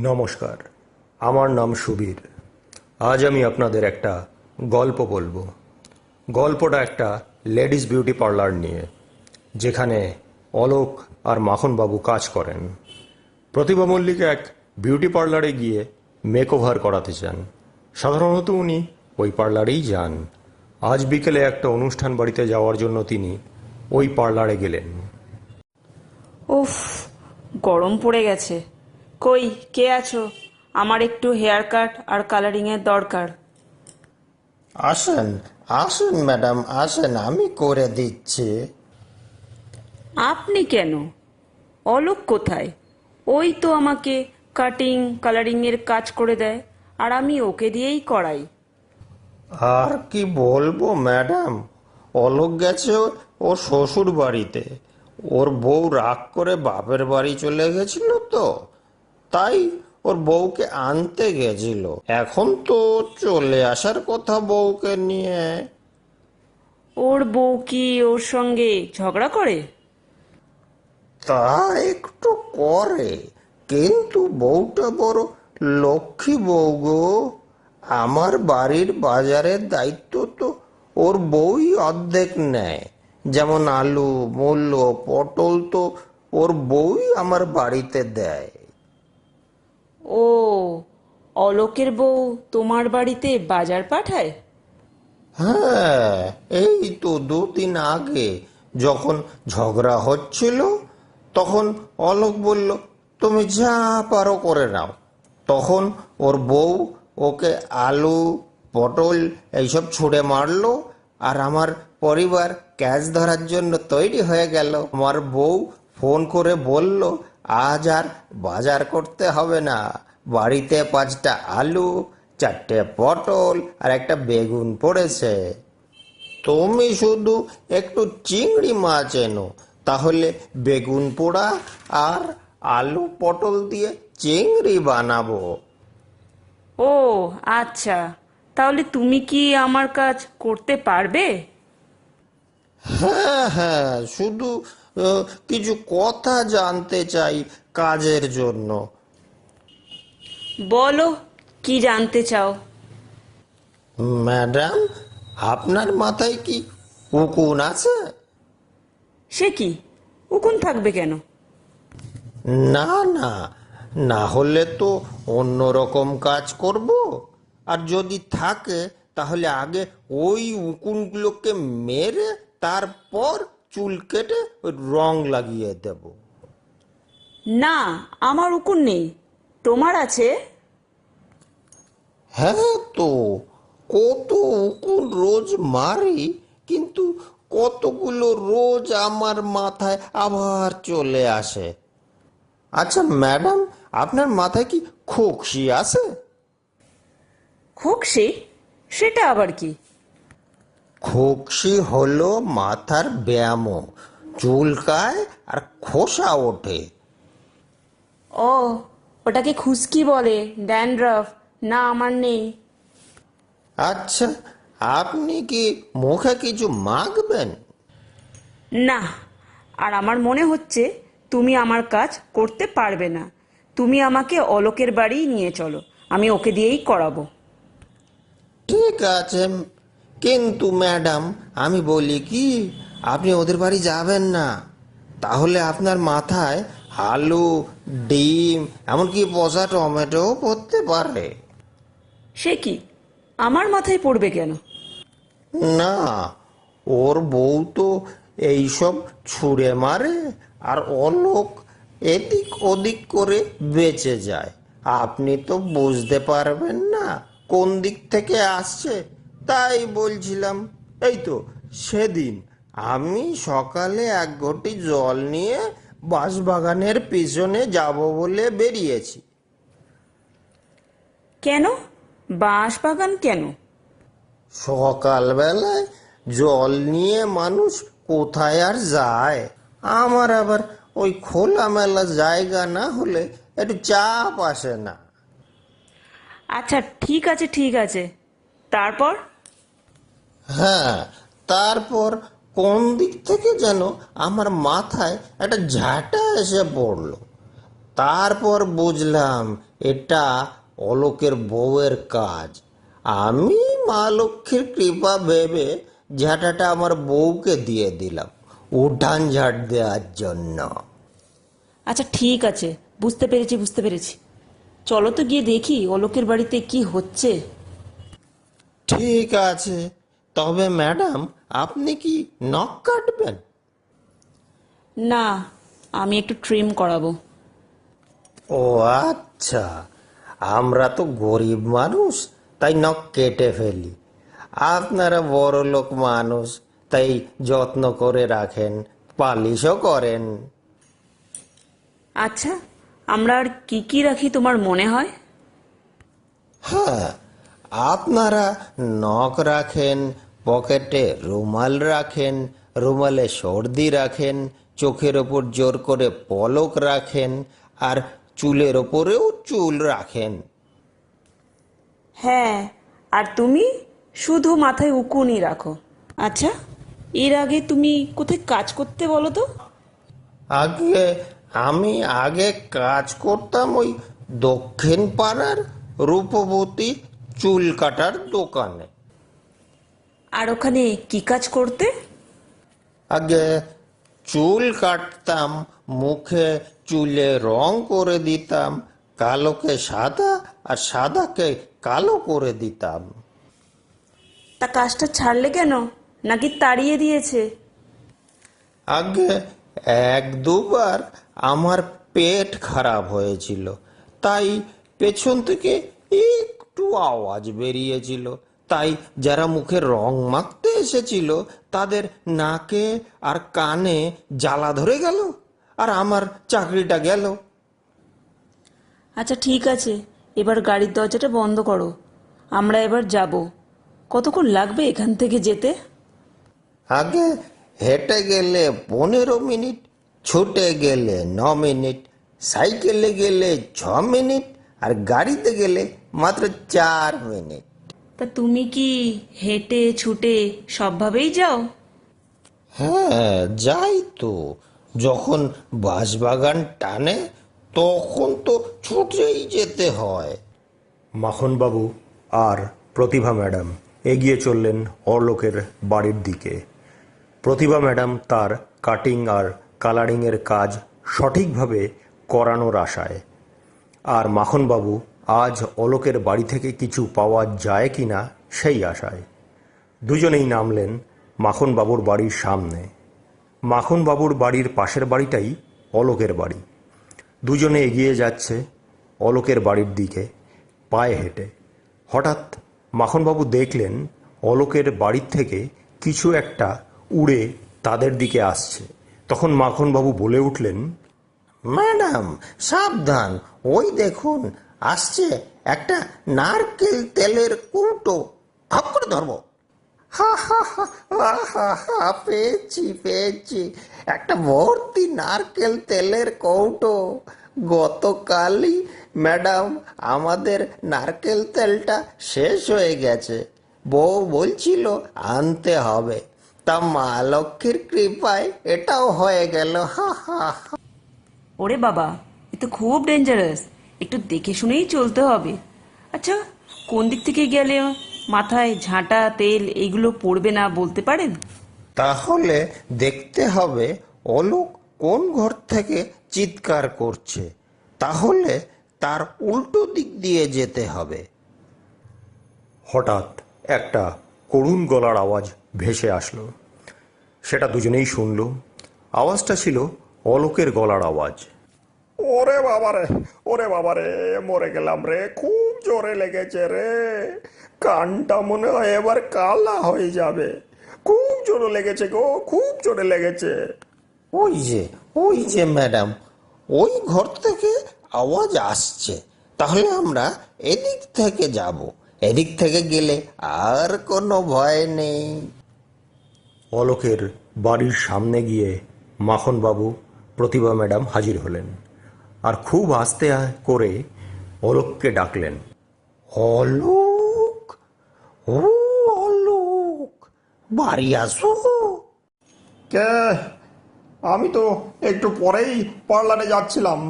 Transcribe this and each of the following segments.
নমস্কার, আমার নাম সুবীর। আজ আমি আপনাদের একটা গল্প বলবো। গল্পটা একটা লেডিস বিউটি পার্লার নিয়ে, যেখানে অলোক আর মাখনবাবু কাজ করেন। প্রতিভা মল্লিক এক বিউটি পার্লারে গিয়ে মেকওভার করাতে চান। সাধারণত উনি ওই পার্লারেই যান। আজ বিকেলে একটা অনুষ্ঠান বাড়িতে যাওয়ার জন্য তিনি ওই পার্লারে গেলেন। উফ, গরম পড়ে গেছে। কই, কে আছো? আমার একটু হেয়ার কাট আর কালারিং এর দরকার। আসেন, আসেন ম্যাডাম, আসেন, আমি করে দিচ্ছি। আপনি কেন? অলোক কোথায়? ওই তো আমাকে কাটিং কালারিং এর কাজ করে দেয়, আর আমি ওকে দিয়েই করাই। আর কি বলবো ম্যাডাম, অলোক গেছে ও শ্বশুর বাড়িতে। ওর বউ রাগ করে বাপের বাড়ি চলে গেছিল, তো তাই ওর বউকে আনতে গেছিল। এখন তো চলে আসার কথা বউকে নিয়ে। ওর বউ কি ওর সঙ্গে ঝগড়া করে? তা একটু করে, কিন্তু বউটা বড় লক্ষ্মী বউ গো। আমার বাড়ির বাজারের দায়িত্ব তো ওর বউই অর্ধেক নেয়। যেমন আলু, মূল্য, পটল তো ওর বউই আমার বাড়িতে দেয়। ও, অলোকের বউ তোমার বাড়িতে বাজার পাঠায়? হ্যাঁ, এই তো 2 দিন আগে যখন ঝগড়া হচ্ছিল, তখন অলোক বলল, তুমি যা পারো করে নাও। তখন ওর বউ ওকে আলু, পটল এইসব ছুঁড়ে মারলো, আর আমার পরিবার ক্যাচ ধরার জন্য তৈরি হয়ে গেল। আমার বউ ফোন করে বলল, আজ আর বাজার করতে হবে না, বাড়িতে 5টা আলু, 4টে পটল আর একটা বেগুন পড়েছে। তুমি শুধু একটু চিংড়ি মাছ এনো, তাহলে বেগুন পোড়া আর আলু পটল দিয়ে চিংড়ি বানাবো। ও আচ্ছা, তাহলে তুমি কি আমার কাজ করতে পারবে? হ্যাঁ হ্যাঁ, শুধু কিছু কথা জানতে চাই কাজের জন্য। বলো, কি জানতে চাও? ম্যাডাম, আপনার মাথায় কি উকুন আছে? সে কি, উকুন থাকবে কেন? না না, না হলে তো অন্য রকম কাজ করব। আর যদি থাকে, তাহলে আগে ওই উকুনগুলোকে মেরে তারপর চুল কেটে রং লাগিয়ে দেব। না, আমার উকুন নেই। তোমার আছে? হ্যাঁ তো, কত উকুন রোজ মারি, কিন্তু কতগুলো রোজ আমার মাথায় আবার চলে আসে। আচ্ছা ম্যাডাম, আপনার মাথায় কি খোকসি আছে? খোকসে? সেটা আবার কি? খোকসি হলো মাথার ব্যায়াম, চুলকায় আর খোসা ওঠে। ও, ওটাকে খুশকি বলে, ড্যান্ড্রাফ। না, আমার নেই। আচ্ছা, আপনি কি মুখে কিছু মাখবেন? না, আর আমার মনে হচ্ছে তুমি আমার কাজ করতে পারবে না। তুমি আমাকে অলোকের বাড়ি নিয়ে চলো, আমি ওকে দিয়েই করাবো। ঠিক আছে, কিন্তু ম্যাডাম, আমি বলি কি, আপনি ওদের বাড়ি যাবেন না। তাহলে আপনার মাথায় আলু, ডিম, এমনকি পচা টমেটোও পড়তে পারে। সে কি, আমার মাথায় পড়বে কেন? না, ওর বউ তো এইসব ছুঁড়ে মারে, আর অলোক এদিক ওদিক করে বেঁচে যায়। আপনি তো বুঝতে পারবেন না কোন দিক থেকে আসছে, তাই বলছিলাম। এই তো সেদিন আমি সকালে 1 ঘটি জল নিয়ে বাঁশবাগানের পিছনে যাব বলে বেরিয়েছি। কেন? বাঁশ বাগান কেন? সকালবেলায় জল নিয়ে মানুষ কোথায় আর যায়? আমার আবার ওই খোলামেলা জায়গা না হলে একটু চাপ আসে না। আচ্ছা, ঠিক আছে ঠিক আছে, তারপর? হ্যাঁ, তারপর কোন দিক থেকে যেন আমার মাথায় একটা ঝাঁটা এসে পড়লো। তারপর বুঝলাম এটা অলোকের বউয়ের কাজ। আমি মা লক্ষ্মীর কৃপা ভেবে ঝাঁটাটা আমার বউকে দিয়ে দিলাম উঠান ঝাড় দেওয়ার জন্য। আচ্ছা ঠিক আছে, বুঝতে পেরেছি। চলো তো গিয়ে দেখি অলোকের বাড়িতে কি হচ্ছে। ঠিক আছে, তবে ম্যাডাম আপনি কি নখ কাটবেন? না, আমি একটু ট্রিম করাবো। ও আচ্ছা, আমরা তো গরিব মানুষ, তাই নখ কেটে ফেলি। আপনারা বড় লোক মানুষ, তাই যত্ন করে রাখেন, পালিশও করেন। আচ্ছা, আমরা আর কি কি রাখি তোমার মনে হয়? হ্যাঁ, আপনারা নখ রাখেন, পকেটে রুমাল রাখেন, রুমালে সর্দি রাখেন, চোখের ওপর জোর করে পলক রাখেন, আর চুলের ওপরেও চুল রাখেন। হ্যাঁ, আর তুমি শুধু মাথায় উকুনই রাখো। আচ্ছা, এর আগে তুমি কোথায় কাজ করতে বলো তো? আগে আমি কাজ করতাম ওই দক্ষিণ পাড়ার রূপবতী চুল কাটার দোকানে। আর ওখানে কি কাজ করতে? আগে চুল কাটতাম, মুখে চুলে রং করে দিতাম, কালোকে সাদা আর সাদাকে কালো করে দিতাম। তা কাজটা ছাড়লে কেন? নাকি তাড়িয়ে দিয়েছে? আগে এক দুবার আমার পেট খারাপ হয়েছিল, তাই পেছন থেকে একটু আওয়াজ বেরিয়েছিল, তাই যারা মুখে রং মাখতে এসেছিল তাদের নাকে আর কানে জ্বালা ধরে গেল, আর আমার চাকরিটা গেল। আচ্ছা ঠিক আছে, এবার গাড়ির দরজাটা বন্ধ করো, আমরা এবার যাব। কতক্ষণ লাগবে এখান থেকে যেতে? আগে হেঁটে গেলে 15 মিনিট, ছুটে গেলে 9 মিনিট, সাইকেলে গেলে 6 মিনিট, আর গাড়িতে গেলে মাত্র 4 মিনিট। তা তুমি কি হেঁটে ছুটে সবভাবেই যাও? হ্যাঁ যাই তো, যখন বাঁশবাগান টানে তখন তো ছুটেই যেতে হয়। মাখনবাবু আর প্রতিভা ম্যাডাম এগিয়ে চললেন অলোকের বাড়ির দিকে। প্রতিভা ম্যাডাম তার কাটিং আর কালারিংয়ের কাজ সঠিকভাবে করানোর আশায়, আর মাখনবাবু আজ অলোকের বাড়ি থেকে কিছু পাওয়া যায় কি না সেই আশায়। দুজনেই নামলেন মাখনবাবুর বাড়ির সামনে। মাখনবাবুর বাড়ির পাশের বাড়িটাই অলোকের বাড়ি। দুজনে এগিয়ে যাচ্ছে অলোকের বাড়ির দিকে পায়ে হেঁটে। হঠাৎ মাখনবাবু দেখলেন অলোকের বাড়ির থেকে কিছু একটা উড়ে তাদের দিকে আসছে। তখন মাখনবাবু বলে উঠলেন, ম্যাডাম সাবধান, ওই দেখুন আসছে একটা নারকেল তেলের কৌটো, ভাব করে ধরবো। হা হা হা হা হা হা, পেয়েছি, একটা ভর্তি নারকেল তেলের কৌটো। গতকালই ম্যাডাম আমাদের নারকেল তেলটা শেষ হয়ে গেছে, বউ বলছিল আনতে হবে, তা মা লক্ষ্মীর কৃপায় এটাও হয়ে গেল। হা হা হা। ওরে বাবা, এ তো খুব ডেঞ্জারাস, একটু দেখে শুনেই চলতে হবে। আচ্ছা, কোন দিক থেকে গেলে মাথায় ঝাঁটা তেল এইগুলো পড়বে না বলতে পারেন? তাহলে দেখতে হবে অলোক কোন ঘর থেকে চিৎকার করছে, তাহলে তার উল্টো দিক দিয়ে যেতে হবে। হঠাৎ একটা করুণ গলার আওয়াজ ভেসে আসলো। সেটা দুজনেই শুনল। আওয়াজটা ছিল অলোকের গলার আওয়াজ। ওরে বাবারে, মরে গেলাম রে, খুব জোরে লেগেছে রে, কানটা মনে হয় এবার কালা হয়ে যাবে, খুব জোরে লেগেছে গো, খুব জোরে লেগেছে। ওই যে ম্যাডাম, ওই ঘর থেকে আওয়াজ আসছে, তাহলে আমরা এদিক থেকে যাব, এদিক থেকে গেলে আর কোনো ভয় নেই। অলোকের বাড়ির সামনে গিয়ে মাখনবাবু প্রতিভা ম্যাডাম হাজির হলেন, আর খুব আস্তে করে অলোককে ডাকলেন। অলোক, ও অলোক, বাড়ি আসো। কে? আমি তো একটু পরেই পার্লারে যাচ্ছিলাম,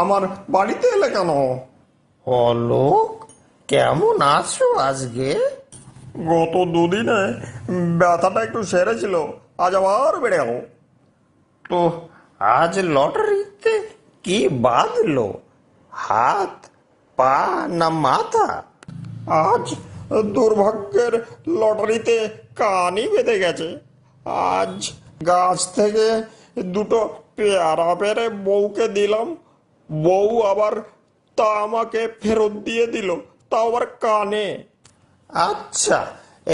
আমার বাড়িতে এলে কেন? অলোক, কেমন আছো আজকে? গত দুদিনে ব্যথাটা একটু সেরেছিল, আজ আবার বেড়ে গেল। তো আজ লটারিতে কি বাঁধলো? হাত, পা না মাথা? আজ দুর্ভাগ্যের লটারিতে কানই বেঁধে গেছে। আজ গাছ থেকে দুটো পেয়ারা পেরে বউকে দিলাম, বউ আবার তা আমাকে ফেরত দিয়ে দিল, তাও আবার কানে। আচ্ছা,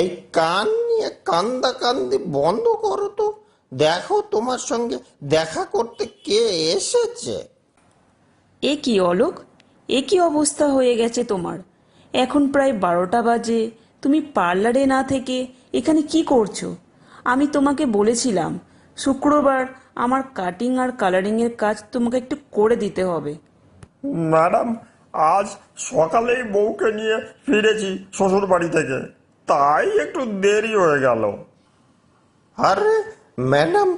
এই কান নিয়ে কান্দাকান্দি বন্ধ করো তো। দেখো তোমার সঙ্গে দেখা করতে কে এসেছে। এ কি অলোক, এ কি অবস্থা হয়ে গেছে তোমার? এখন প্রায় 12টা বাজে, তুমি পার্লারে না থেকে এখানে কি করছো? আমি তোমাকে বলেছিলাম শুক্রবার আমার কাটিং আর কালারিংয়ের কাজ তোমাকে একটু করে দিতে হবে। ম্যাডাম, আজ সকালেই বউকে নিয়ে ফিরেছি শ্বশুর বাড়ি থেকে, তাই একটু দেরি হয়ে গেল। আরে ম্যাডাম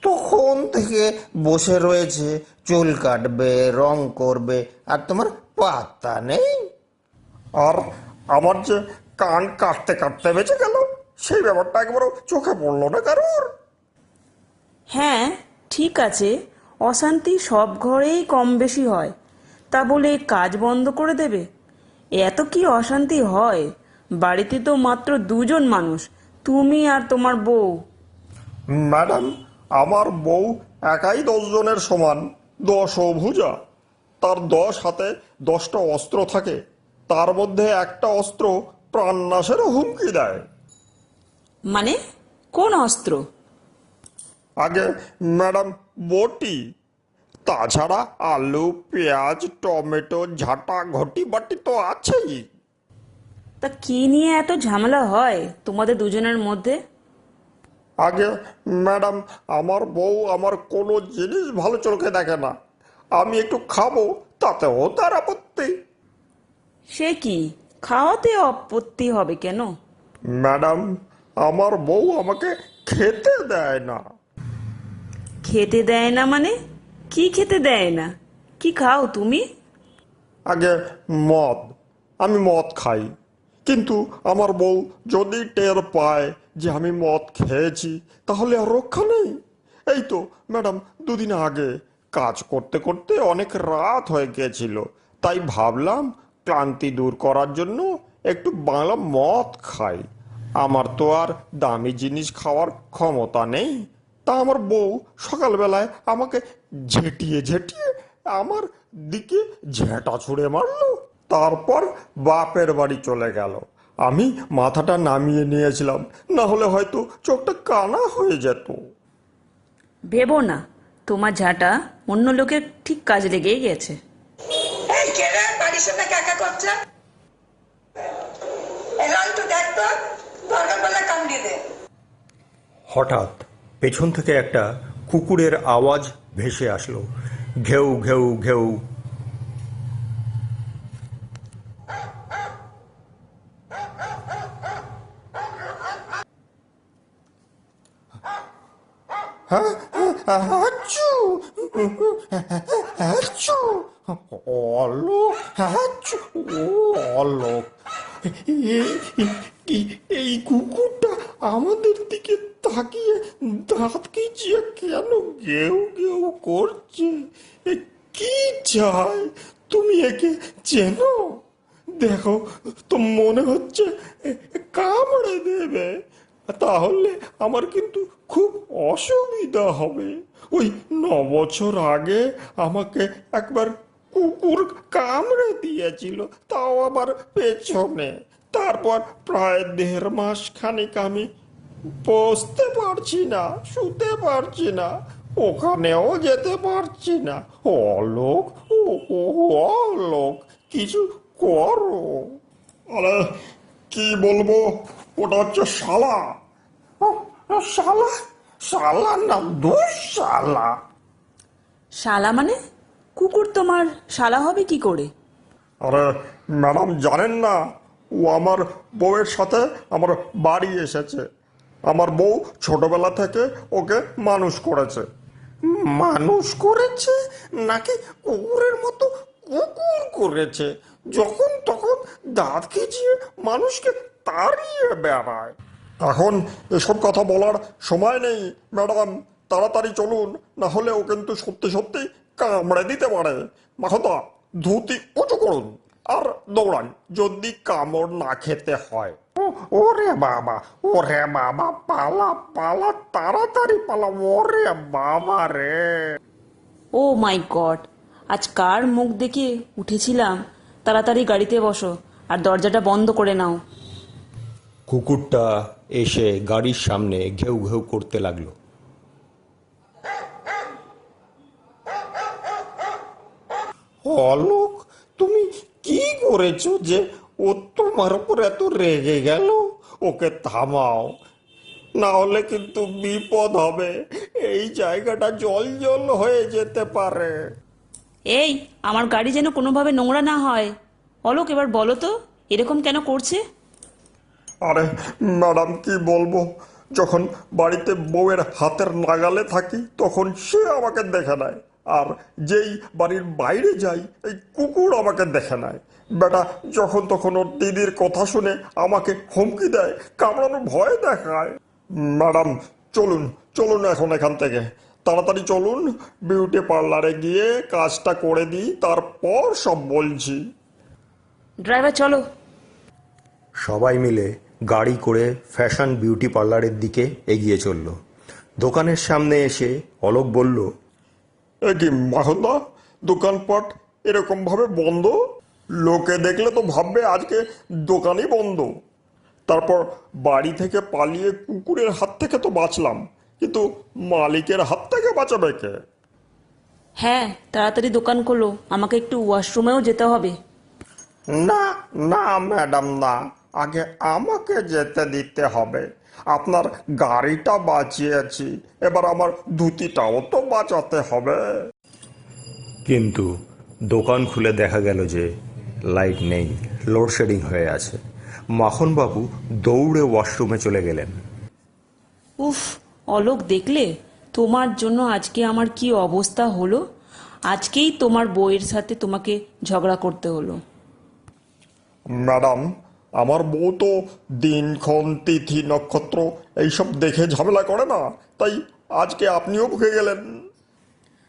তখন থেকে বসে রয়েছে, চুল কাটবে, রং করবে, আর তোমার পাত্তা নেই। আর আমার যে কান কাটতে কাটতে বেঁচে গেল, সেই ব্যাপারটা একবারও চোখে পড়লো না কারোর। হ্যাঁ, ঠিক আছে, অশান্তি সব ঘরেই কম বেশি হয়, তা বলে কাজ বন্ধ করে দেবে? এত কি অশান্তি হয়? বাড়িতে তো মাত্র 2জন মানুষ, তুমি আর তোমার বউ। ম্যাডাম, আমার বউ একাই 10 জনের সমান, 10 ভুজা। তার 10 হাতে 10টা অস্ত্র থাকে, তার মধ্যে একটা অস্ত্র প্রাণনাশেরও হুমকি দেয়। মানে কোন অস্ত্র? আগে ম্যাডাম বটি, তাছাড়া আলু, পেঁয়াজ, টমেটো, ঝাঁটা, ঘটি বাটি তো আছেই। তা কি নিয়ে এত ঝামেলা হয় তোমাদের দুজনের মধ্যে? আগে ম্যাডাম, আমার বউ আমার কোনো জিনিস ভালো চোখে দেখে না। আমি একটু খাবো, তাতেও তার আপত্তি। সে কি, খাওয়াতে আপত্তি হবে কেন? ম্যাডাম, আমার বউ আমাকে খেতে দেয় না। খেতে দেয় না মানে? কি খেতে দেয় না? কি খাও তুমি? আগে মদ, আমি মদ খাই, কিন্তু আমার বউ যদি টের পায় যে আমি মদ খেয়েছি, তাহলে আর রক্ষা নেই। এই তো ম্যাডাম, দুদিন আগে কাজ করতে করতে অনেক রাত হয়ে গেছিল, তাই ভাবলাম ক্লান্তি দূর করার জন্য একটু বাংলা মদ খাই। আমার তো আর দামি জিনিস খাওয়ার ক্ষমতা নেই, তা আমার বউ সকালবেলায় আমাকে ঝেঁটিয়ে ঝেঁটিয়ে আমার দিকে ঝেঁটা ছুঁড়ে মারলো, তারপর বাপের বাড়ি চলে গেল। আমি মাথাটা নামিয়ে নিয়েছিলাম, না হলে হয়তো চোখটা কানা হয়ে যেত। ভেবো না, তোমার ঝাঁটা অন্য লোকের ঠিক কাজ লেগেই গেছে। এই কেডা বাড়ির সাথে কাকা করছে? এই রন্টু দেখ তো, দরকার পড়লে কামড়িয়ে দে। হঠাৎ পেছন থেকে একটা কুকুরের আওয়াজ ভেসে আসলো, ঘেউ ঘেউ ঘেউ। আচ্ছু, আচ্ছু, অলোক, আচ্ছু, ও অলোক, এই কুকুরটা আমাদের দিকে তাকিয়ে দাঁত খিচিয়ে কেন ঘেউ ঘেউ করছে? এ কি চায়? তুমি একে চেনো? দেখো তো, মনে হচ্ছে কামড়ে দেবে। তাহলে আমার কিন্তু খুব অসুবিধা হবে। ওই 9 বছর আগে আমাকে একবার কুকুর কামড়ে দিয়েছিল, তাও আবার পেছনে। তারপর প্রায় 1.5 মাস খানিক আমি বসতে পারছি না, শুতে পারছি না, ওখানেও যেতে পারছি না। অলোক, ও ও, অলোক, কিছু করো। আরে কি বলবো, ওটা হচ্ছে শালা। ও, শালা, শালা না দুঃশালা। শালা মানে? কুকুর তোমার শালা হবে কি করে? আরে ম্যাডাম জানেন না, ও আমার বউয়ের সাথে আমার বাড়ি এসেছে। আমার বউ ছোটবেলা থেকে ওকে মানুষ করেছে। মানুষ করেছে নাকি কুকুরের মতো কুকুর করেছে, যখন তখন দাঁত খিচিয়ে মানুষকে তাড়িয়ে বেড়ায়। এখন এসব কথা বলার সময় নেই ম্যাডাম, তাড়াতাড়ি চলুন, না হলে ও কিন্তু সত্যি সত্যি কামড়ে দিতে পারে। মাখদা, ধুতি উঁচু করুন আর দৌড়ান, যদি কামড় না খেতে হয়। ওরে বাবা, ওরে বাবা, পালা পালা, তাড়াতাড়ি পালা, ওরে বাবা রে। ও মাই গড, আজ কার মুখ দেখে উঠেছিলাম। তাড়াতাড়ি গাড়িতে বসো আর দরজাটা বন্ধ করে নাও। কুকুরটা এসে গাড়ির সামনে ঘেউ ঘেউ করতে লাগলো। অলোক, তুমি কি করেছো যে ও তোমার উপর এত রেগে গেল? ওকে থামাও, না হলে কিন্তু বিপদ হবে। এই জায়গাটা জল জল হয়ে যেতে পারে। এই, আমার গাড়ি যেন কোনোভাবে নোংরা না হয়। অলোক, এবার বলো তো এরকম কেন করছে? আরে ম্যাডাম, কি বলবো, যখন বাড়িতে বউয়ের হাতের নাগালে থাকি তখন সে আমাকে দেখে নেয়, আর যেই বাড়ির বাইরে যাই এই কুকুর আমাকে দেখে নেয়। বেটা যখন তখন ওর দিদির কথা শুনে আমাকে হুমকি দেয়, কামড়ানোর ভয় দেখায়। ম্যাডাম, চলুন চলুন এখন এখান থেকে, তাড়াতাড়ি চলুন, বিউটি পার্লারে গিয়ে কাজটা করে দিই, তারপর সব বলছি। ড্রাইভার চলো। সবাই মিলে গাড়ি করে ফ্যাশন বিউটি পার্লারের দিকে এগিয়ে চলল। দোকানের সামনে এসে অলোক বলল, এ কি মাখদা, দোকানপাট এরকম ভাবে বন্ধ? লোকে দেখলে তো ভাববে আজকে দোকানই বন্ধ। তারপর বাড়ি থেকে পালিয়ে কুকুরের হাত থেকে তো বাঁচলাম, কিন্তু মালিকের হাত থেকে বাঁচাবে কে? হ্যাঁ, তাড়াতাড়ি দোকান খোলো, আমাকে একটু ওয়াশরুমেও যেতে হবে। না না ম্যাডাম, না, আগে আমাকে যেতে দিতে হবে। আপনার গাড়িটা বাঁচিয়েছি, এবার আমার ধুতিটাও তো বাঁচাতে হবে। কিন্তু দোকান খুলে দেখা গেল যে লাইট নেই, লোডশেডিং হয়ে আছে। মাখনবাবু দৌড়ে ওয়াশরুমে চলে গেলেন। উফ, অলোক, দেখলে তোমার জন্য আজকে আমার কি অবস্থা হলো। আজকেই তোমার বউয়ের সাথে তোমাকে ঝগড়া করতে হলো। ম্যাডাম, আমার বউ তো দিনক্ষণ তিথি নক্ষত্র এইসব দেখে ঝামেলা করে না, তাই আজকে আপনিও ভুগে গেলেন।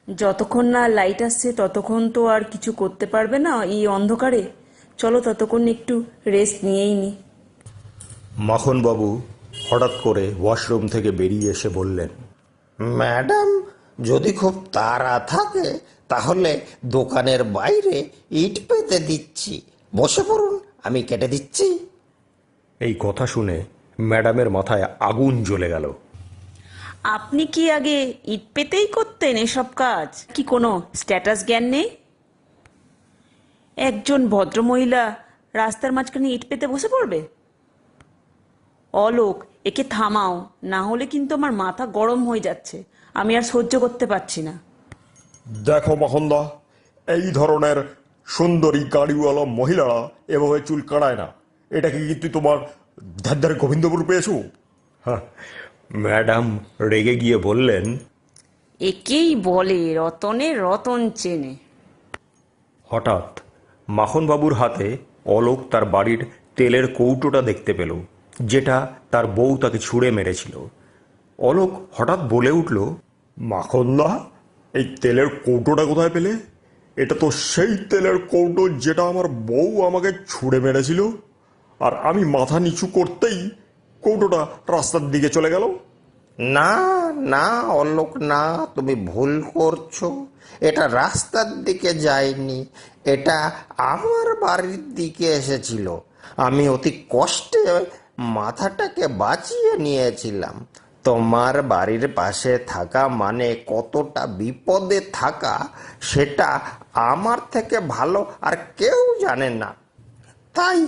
যতক্ষণ না লাইট আসছে ততক্ষণ তো আর কিছু করতে পারবে না এই অন্ধকারে। চলো ততক্ষণ একটু রেস্ট নিয়েই নি। মাখনবাবু হঠাৎ করে ওয়াশরুম থেকে বেরিয়ে এসে বললেন, ম্যাডাম, যদি খুব তাড়া থাকে তাহলে দোকানের বাইরে ইট পেতে দিচ্ছি, বসে পড়ুন, আমি কেটে দিচ্ছি। এই কথা শুনে ম্যাডামের মাথায় আগুন জ্বলে গেল। আপনি কি আগে ইট পেতেই করতেন এসব কাজ? কি কোনো স্ট্যাটাস জ্ঞান নেই? একজন ভদ্রমহিলা রাস্তার মাঝখানে ইট পেতে বসে পড়বে? অলোক, একে থামাও, না হলে কিন্তু আমার মাথা গরম হয়ে যাচ্ছে। আমি আর সহ্য করতে পারছি না। দেখো মাখনদা, এই ধরনের সুন্দরী গাড়িওয়ালা মহিলারা এভাবে চুল কাটায় না। এটা কি তুই তোমার ধার গোবিন্দপুর পেয়েছো? হ্যাঁ, ম্যাডাম রেগে গিয়ে বললেন, একেই বলে রতনে রতন চেনে। হঠাৎ মাখনবাবুর হাতে অলোক তার বাড়ির তেলের কৌটোটা দেখতে পেল, যেটা তার বউ তাকে ছুঁড়ে মেরেছিল। অলোক হঠাৎ বলে উঠল, মাখনদা, এই তেলের কৌটোটা কোথায় পেলে? এটা তো সেই তেলের কৌটো যেটা আমার বউ আমাকে ছুঁড়ে মেরেছিল, আর আমি মাথা নিচু করতেই কৌটোটা রাস্তার দিকে চলে গেল। না না অলোক, না, তুমি ভুল করছো। এটা রাস্তার দিকে যায়নি, এটা আমার বাড়ির দিকে এসেছিল। আমি অতি কষ্টে মাথাটাকে বাঁচিয়ে নিয়েছিলাম। তোমার বাড়ির পাশে থাকা মানে কতটা বিপদে থাকা সেটা আমার থেকে ভালো আর কেউ জানে না। তাই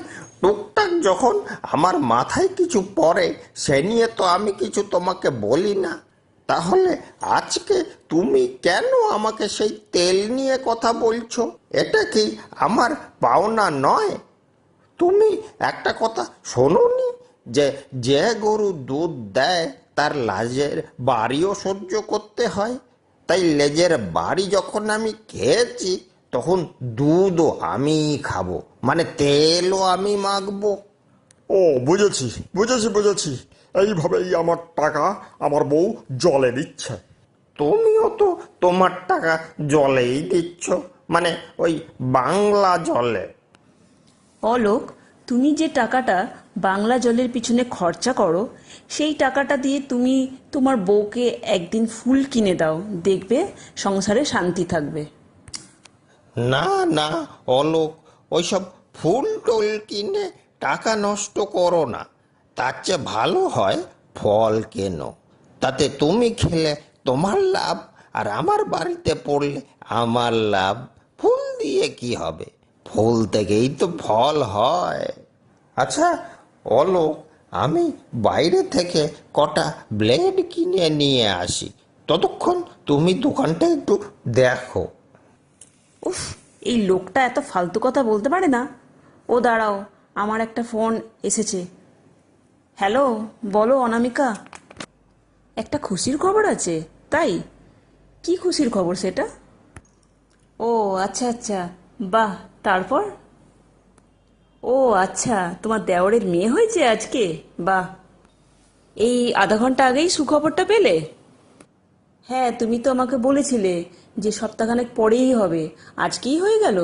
টুকটাক যখন আমার মাথায় কিছু পড়ে সে নিয়ে তো আমি কিছু তোমাকে বলি না। তাহলে আজকে তুমি কেন আমাকে সেই তেল নিয়ে কথা বলছো? এটা কি আমার পাওনা নয়? তুমি একটা কথা শোনোনি যে যে গরু দুধ দেয় তার লাজের বাড়িও সহ্য করতে হয়? তাই লেজের বাড়ি যখন আমি খেয়েছি তখন দুধও আমি খাবো, মানে তেলও আমি মাখবো। ও বুঝেছি বুঝেছি বুঝেছি, এইভাবেই আমার টাকা আমার বউ জলে দিচ্ছে। তুমিও তো তোমার টাকা জলেই দিচ্ছ, মানে ওই বাংলা জলে। অলোক, তুমি যে টাকাটা বাংলা জলের পিছনে খরচা করো, সেই টাকাটা দিয়ে তুমি তোমার বউকে একদিন ফুল কিনে দাও, দেখবে সংসারে শান্তি থাকবে। না না অলোক, ওইসব ফুল টুল কিনে টাকা নষ্ট করো না। তার চেয়ে ভালো হয় ফল কেনো, তাতে তুমি খেলে তোমার লাভ, আর আমার বাড়িতে পড়লে আমার লাভ। ফুল দিয়ে কি হবে, ফুল থেকেই তো ফল হয়। আচ্ছা অলোক, আমি বাইরে থেকে কটা ব্লেড কিনে নিয়ে আসি, ততক্ষণ তুমি দোকানটা একটু দেখো। উফ, এই লোকটা এত ফালতু কথা বলতে পারে না। ও দাঁড়াও, আমার একটা ফোন এসেছে। হ্যালো, বলো অনামিকা। একটা খুশির খবর আছে, তাই? কি খুশির খবর সেটা? ও আচ্ছা আচ্ছা, বাহ, তারপর? ও আচ্ছা, তোমার দেওরের মেয়ে হয়েছে আজকে, বাহ। এই আধা ঘন্টা আগেই সুখবরটা পেলে? হ্যাঁ, তুমি তো আমাকে বলেছিলে যে সপ্তাহখানেক পরেই হবে, আজকেই হয়ে গেল।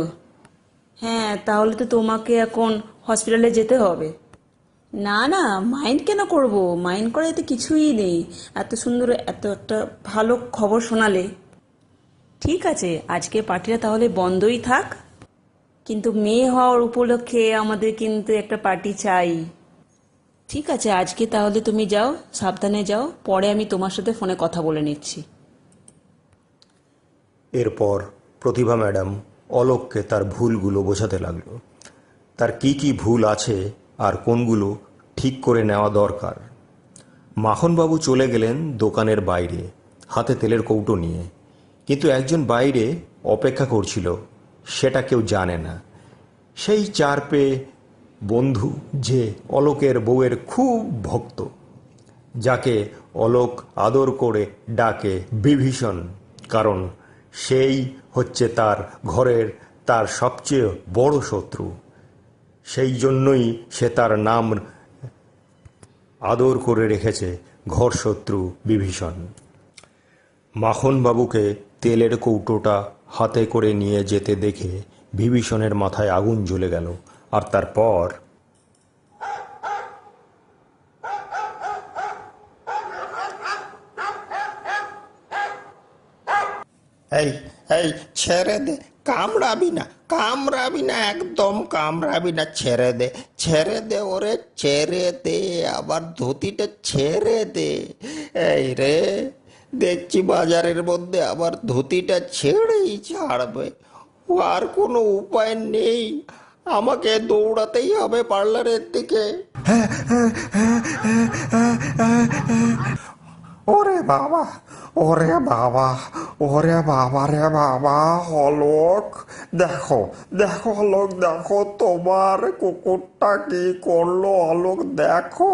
হ্যাঁ, তাহলে তো তোমাকে এখন হসপিটালে যেতে হবে। না না, মাইন্ড কেন করব, মাইন্ড করে এতে কিছুই নেই। এত সুন্দর এত একটা ভালো খবর শোনালে। ঠিক আছে, আজকে পার্টিটা তাহলে বন্ধই থাক, কিন্তু মেয়ে হওয়ার উপলক্ষে আমাদের কিন্তু একটা পার্টি চাই। ঠিক আছে, আজকে তাহলে তুমি যাও, সাবধানে যাও, পরে আমি তোমার সাথে ফোনে কথা বলে নিচ্ছি। এরপর প্রতিভা ম্যাডাম অলোককে তার ভুলগুলো বোঝাতে লাগলো, তার কি কি ভুল আছে আর কোনগুলো ঠিক করে নেওয়া দরকার। মাখনবাবু চলে গেলেন দোকানের বাইরে, হাতে তেলের কৌটো নিয়ে। কিন্তু একজন বাইরে অপেক্ষা করছিল, সেটা কেউ জানে না। সেই চার পেয়ে বন্ধু, যে অলোকের বউয়ের খুব ভক্ত, যাকে অলোক আদর করে ডাকে বিভীষণ, কারণ সেই হচ্ছে তার ঘরের তার সবচেয়ে বড় শত্রু। সেই জন্যই সে তার নাম আদর করে রেখেছে ঘরশত্রু বিভীষণ। মাখনবাবুকে তেলের কৌটোটা হাতে করে নিয়ে যেতে দেখে বিভীষণের মাথায় আগুন জ্বলে গেল। আর তারপর এই এই ছেড়ে দে, কামড়াবি না, কামড়াবি না, একদম কামড়াবি না, ছেড়ে দে, ছেড়ে দে ওরে, ছেড়ে দে, আবার ধুতিটা ছেড়ে দে। এই রে, দেখছি বাজারের মধ্যে আবার ধুতিটা ছেড়েই ছাড়বে। ও আর কোনো উপায় নেই, আমাকে দৌড়াতেই হবে পার্লারের দিকে। ওরে বাবা, ওরে বাবা, ওরে বাবা রে বাবা, অলোক দেখো, দেখো অলোক, দেখো তোমার কুকুরটা কি করলো অলোক, দেখো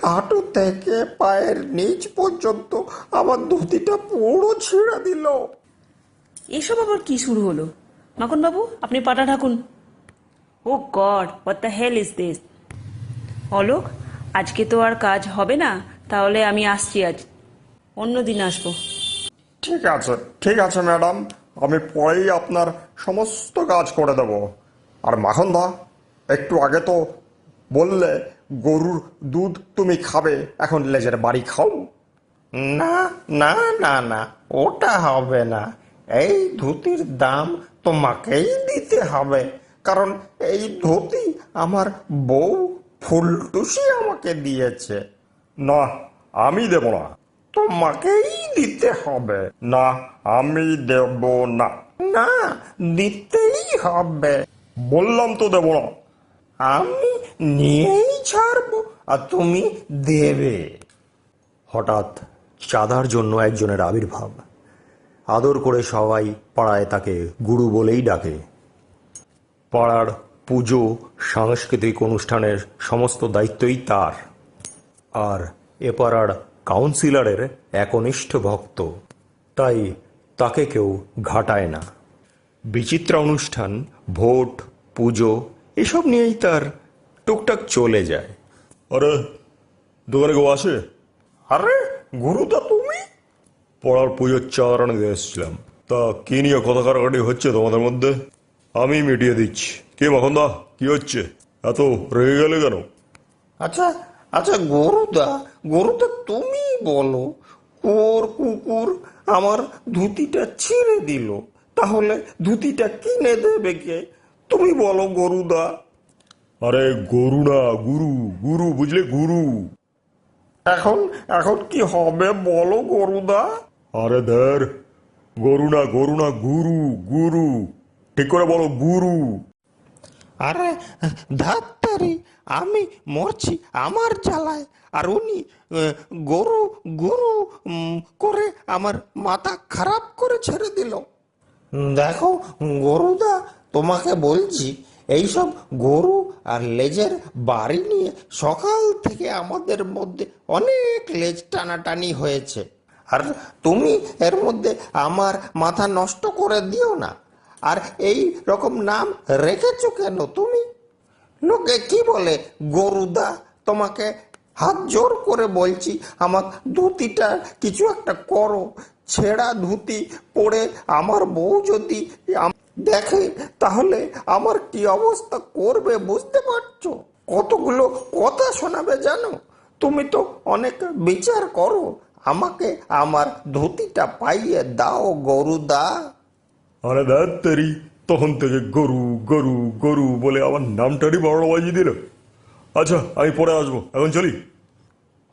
হাঁটু থেকে পায়ের নিচ পর্যন্ত আমার ধুতিটা পুরো ছিঁড়ে দিল। এসব আবার কি শুরু হলো? মাখনবাবু, আপনি পাটা ঢাকুন। Oh God, what the hell is this? Alok, আজকে তো আর কাজ হবে না, তাহলে আমি আসছি, আজ অন্য দিন আসবো। ঠিক আছে ম্যাডাম, আমি পরেই আপনার সমস্ত কাজ করে দেব। আর মাখনদা, একটু আগে তো বললে গরুর দুধ তুমি খাবে, এখন লেজের বাড়ি খাও। না না না না, ওটা হবে না। এই ধুতির দাম তোমাকেই দিতে হবে, কারণ এই ধুতি আমার বউ ফুলটুসি আমাকে দিয়েছে। না, আমি দেব না। তোমাকেই দিতে হবে। না, আমি দেব না। না, দিতেই হবে। বললাম তো দেব না। আমি নিয়েই ছাড়বো, আর তুমি দেবে। হঠাৎ চাঁদার জন্য একজনের আবির্ভাব। আদর করে সবাই পাড়ায় তাকে গুরু বলেই ডাকে। পাড়ার পুজো, সাংস্কৃতিক অনুষ্ঠানের সমস্ত দায়িত্বই তার। আর এ পাড়ার কাউন্সিলরের একনিষ্ঠ ভক্ত, তাই তাকে কেউ ঘাটায় না। বিচিত্রা অনুষ্ঠান, ভোট, পুজো এসব নিয়েই তার টুকটাক চলে যায়। আরে দোকানে কেউ আসে? আরে গুরুদা, তুমি? পড়ার পুজোর চাঁদা আনতে এসেছিলাম। তা কি নিয়ে কথা কাটাকাটি হচ্ছে তোমাদের মধ্যে? আমি মিটিয়ে দিচ্ছি। কে মাখনদা, কি হচ্ছে? এত রেগে গেলে কেন? আচ্ছা আচ্ছা গরুদা, গরুদা তুমি বলো, কুকুর আমার ধুতিটা ছিঁড়ে দিল, তাহলে ধুতিটা কিনে দেবে কে? তুমি বলো গরুদা। আরে গরু না, গুরু, গুরু বুঝলে, গুরু। এখন এখন কি হবে বলো গরুদা? আরে দের, গরু না, গরু না, গুরু, গুরু। ঠিক করে বলো, গুরু। আরে ধাত্তারি, আমি মরছি আমার জ্বালায়, আর উনি গরু গরু করে আমার মাথা খারাপ করে ছেড়ে দিল। দেখো গরুদা, তোমাকে বলছি, এইসব গরু আর লেজের বাড়ি নিয়ে সকাল থেকে আমাদের মধ্যে অনেক লেজ টানাটানি হয়েছে, আর তুমি এর মধ্যে আমার মাথা নষ্ট করে দিও না। আর এই রকম নাম রেখেছো কেন তুমি? লোকে কি বলে গরুদা? তোমাকে হাত জোর করে বলছি, আমার ধুতিটা কিছু একটা করো। ছেঁড়া ধুতি পরে আমার বউ যদি দেখে, তাহলে আমার কি অবস্থা করবে বুঝতে পারছো? কতগুলো কথা শোনাবে জানো? তুমি তো অনেক বিচার করো, আমাকে আমার ধুতিটা পাইয়ে দাও গরুদা। আরে ধ্যাত্তেরি, তখন থেকে গরু গরু গরু বলে আমার নামটারই বড় বাজিয়ে দিল। আচ্ছা, আমি পরে আসবো, এখন চলি।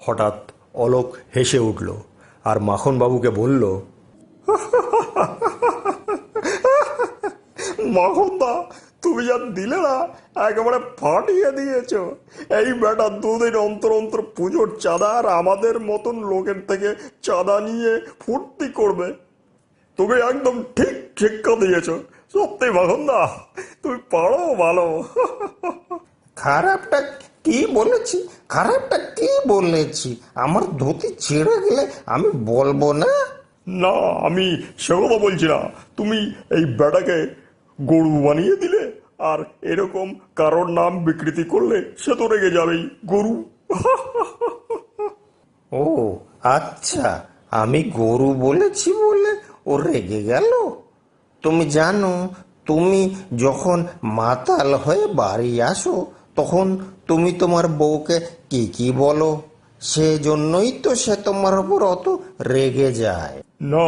হঠাৎ অলোক হেসে উঠল আর মাখনবাবুকে বলল, মাখনদা, তুমি যা দিলে না, একেবারে ফাটিয়ে দিয়েছ। এই বেটা দুদিন অন্তর অন্তর পুজোর চাঁদা আর আমাদের মতন লোকের থেকে চাঁদা নিয়ে ফুর্তি করবে। তুমি একদম ঠিক শিক্ষা দিয়েছ। সত্যি মাখনদা, তুমি পারো ভালো। খারাপটা কি বলেছি? খারাপটা কি বলেছি? আমার ধুতি ছিঁড়ে গেলে আমি বলবো না? না, আমি সে কথা বলছি না। তুমি এই বেটাকে গরু বানিয়ে দিলে, আর এরকম কারোর নাম বিকৃতি করলে সে তো রেগে যাবেই, গরু। ও আচ্ছা, আমি গরু বলেছি বলে ও রেগে গেল? তুমি জানো, তুমি যখন মাতাল হয়ে বাড়ি আসো, তখন তুমি তোমার বউকে কি কি বলো? সেজন্যই তো সে তোমার ওপর অত রেগে যায়। না,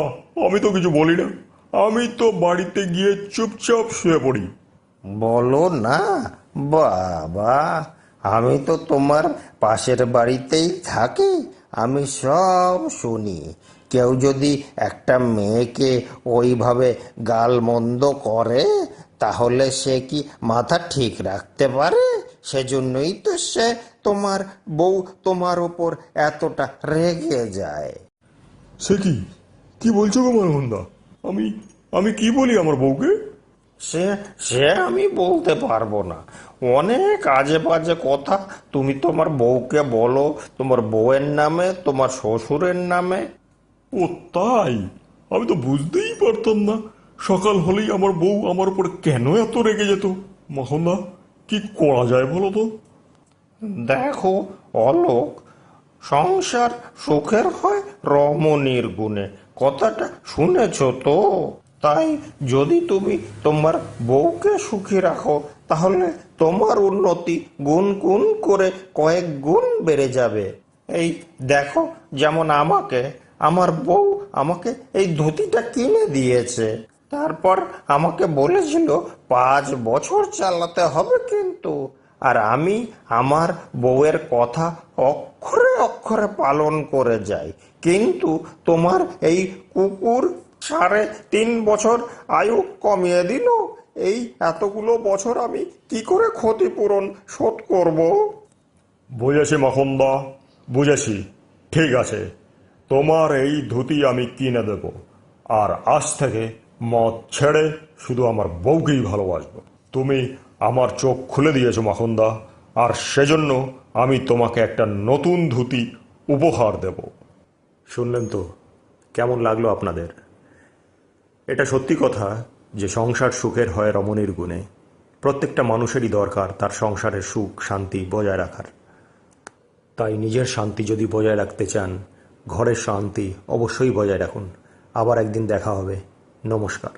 আমি তো কিছু বলি না। আমি তো বাড়িতে গিয়ে চুপচাপ শুয়ে পড়ি। বলো না? বাবা, আমি তো তোমার পাশের বাড়িতেই থাকি, আমি সব শুনি। কেউ যদি একটা মেয়েকে ওইভাবে গালমন্দ করে, তাহলে সে কি মাথা ঠিক রাখতে পারে? সেজন্যই তো সে তোমার বউ তোমার ওপর এতটা রেগে যায়। সে কি, কি বলছো গো মানবন্দা? আমি আমি কি বলি আমার বউকে? সে সে আমি বলতে পারবো না। অনেক আজে বাজে কথা তুমি তোমার বউকে বলো, তোমার বউয়ের নামে, তোমার শ্বশুরের নামে। ও তাই? আমি তো বুঝতেই পারতাম না। সকাল হলেই আমার বউ আমার উপর কেন এত রেগে যেত। মাখনদা, কি করা যায় বলো তো? দেখো অলোক, সংসার সুখের হয় রমণীর গুণে, কথাটা শুনেছ তো? তাই যদি তুমি তোমার বউকে সুখী রাখো, তাহলে তোমার উন্নতি গুণ গুণ করে কয়েক গুণ বেড়ে যাবে। এই দেখো, যেমন আমাকে আমার বউ আমাকে এই ধুতিটা কিনে দিয়েছে, তারপর আমাকে বলেছিল 5 বছর চালাতে হবে কিন্তু। আর আমি আমার বউয়ের কথা অক্ষরে অক্ষরে পালন করে যাই। কিন্তু তোমার এই কুকুর 3.5 বছর আয়ু কমিয়ে দিল। এই এতগুলো বছর আমি কি করে ক্ষতিপূরণ শোধ করব? বুঝেছি মাখনদা, বুঝেছি। ঠিক আছে, তোমার এই ধুতি আমি কিনে দেব, আর আজ থেকে মদ ছেড়ে শুধু আমার বউকেই ভালোবাসবো। তুমি আমার চোখ খুলে দিয়েছো মাখনদা, আর সেজন্য আমি তোমাকে একটা নতুন ধুতি উপহার দেব। শুনলেন তো, কেমন লাগলো আপনাদের? এটা সত্যি কথা যে সংসার সুখের হয় রমণীর গুণে। প্রত্যেকটা মানুষেরই দরকার তার সংসারের সুখ শান্তি বজায় রাখার। তাই নিজের শান্তি যদি বজায় রাখতে চান, ঘরের শান্তি অবশ্যই বজায় রাখুন। আবার একদিন দেখা হবে। নমস্কার।